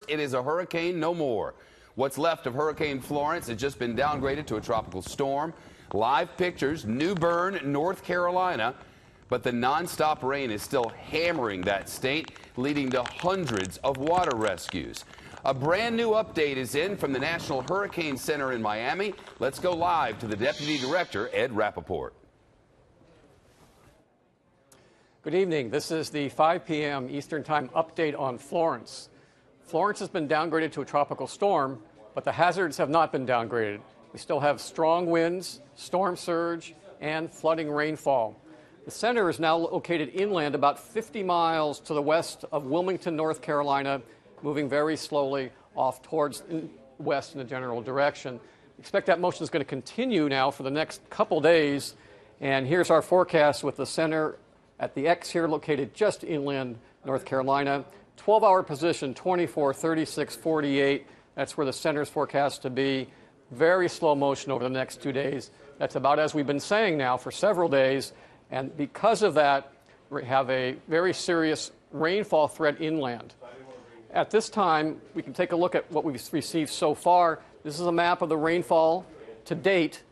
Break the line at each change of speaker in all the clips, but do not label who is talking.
It is a hurricane no more. What's left of Hurricane Florence has just been downgraded to a tropical storm. Live pictures, New Bern, North Carolina. But the nonstop rain is still hammering that state, leading to hundreds of water rescues. A brand new update is in from the National Hurricane Center in Miami. Let's go live to the Deputy Director, Ed Rappaport.
Good evening. This is the 5 p.m. Eastern Time update on Florence. Florence has been downgraded to a tropical storm, but the hazards have not been downgraded. We still have strong winds, storm surge, and flooding rainfall. The center is now located inland about 50 miles to the west of Wilmington, North Carolina, moving very slowly off towards the west in a general direction. We expect that motion is going to continue now for the next couple days. And here's our forecast with the center at the X here located just inland North Carolina. 12-hour position, 24, 36, 48. That's where the center's forecast to be. Very slow motion over the next 2 days. That's about as we've been saying now for several days. And because of that, we have a very serious rainfall threat inland. At this time, we can take a look at what we've received so far. This is a map of the rainfall to date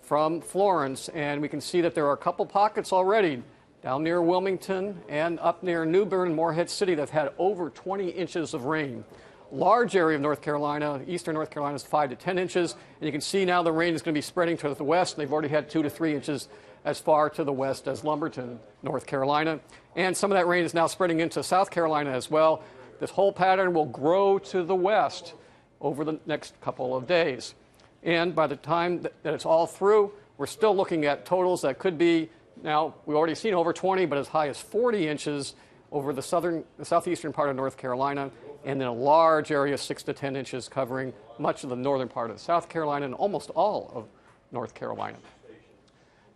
from Florence, and we can see that there are a couple pockets already down near Wilmington and up near New Bern and Morehead City that have had over 20 inches of rain. Large area of North Carolina, eastern North Carolina is 5 to 10 inches, and you can see now the rain is going to be spreading to the west. They've already had 2 to 3 inches as far to the west as Lumberton, North Carolina. And some of that rain is now spreading into South Carolina as well. This whole pattern will grow to the west over the next couple of days. And by the time that it's all through, we're still looking at totals that could be, now we've already seen over 20, but as high as 40 inches over the southeastern part of North Carolina, and then a large area, 6 to 10 inches, covering much of the northern part of South Carolina and almost all of North Carolina.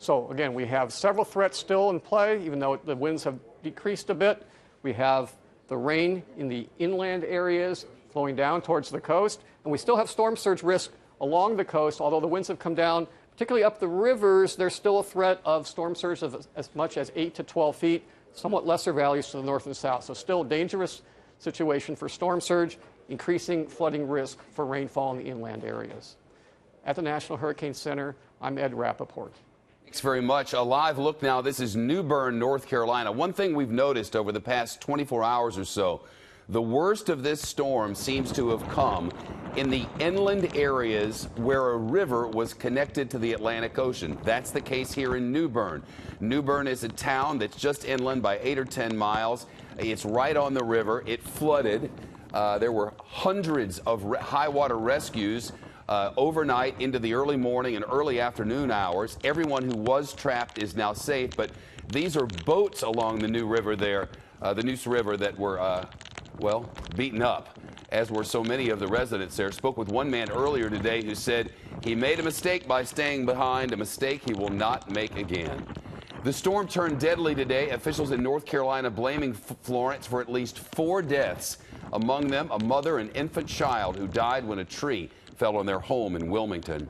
So again, we have several threats still in play, even though the winds have decreased a bit. We have the rain in the inland areas flowing down towards the coast, and we still have storm surge risk along the coast, although the winds have come down, particularly up the rivers. There's still a threat of storm surge of as much as 8 to 12 feet, somewhat lesser values to the north and south. So still a dangerous situation for storm surge, increasing flooding risk for rainfall in the inland areas. At the National Hurricane Center, I'm Ed Rappaport.
Thanks very much. A live look now. This is New Bern, North Carolina. One thing we've noticed over the past 24 hours or so, the worst of this storm seems to have come in the inland areas where a river was connected to the Atlantic Ocean. That's the case here in New Bern. New Bern is a town that's just inland by 8 or 10 miles. It's right on the river. It flooded. There were hundreds of high water rescues overnight into the early morning and early afternoon hours. Everyone who was trapped is now safe, but these are boats along the New River there, the Neuse River, that were, well, beaten up, as were so many of the residents there. Spoke with one man earlier today who said he made a mistake by staying behind, a mistake he will not make again. The storm turned deadly today. Officials in North Carolina blaming Florence for at least 4 deaths, among them a mother and infant child who died when a tree fell on their home in Wilmington.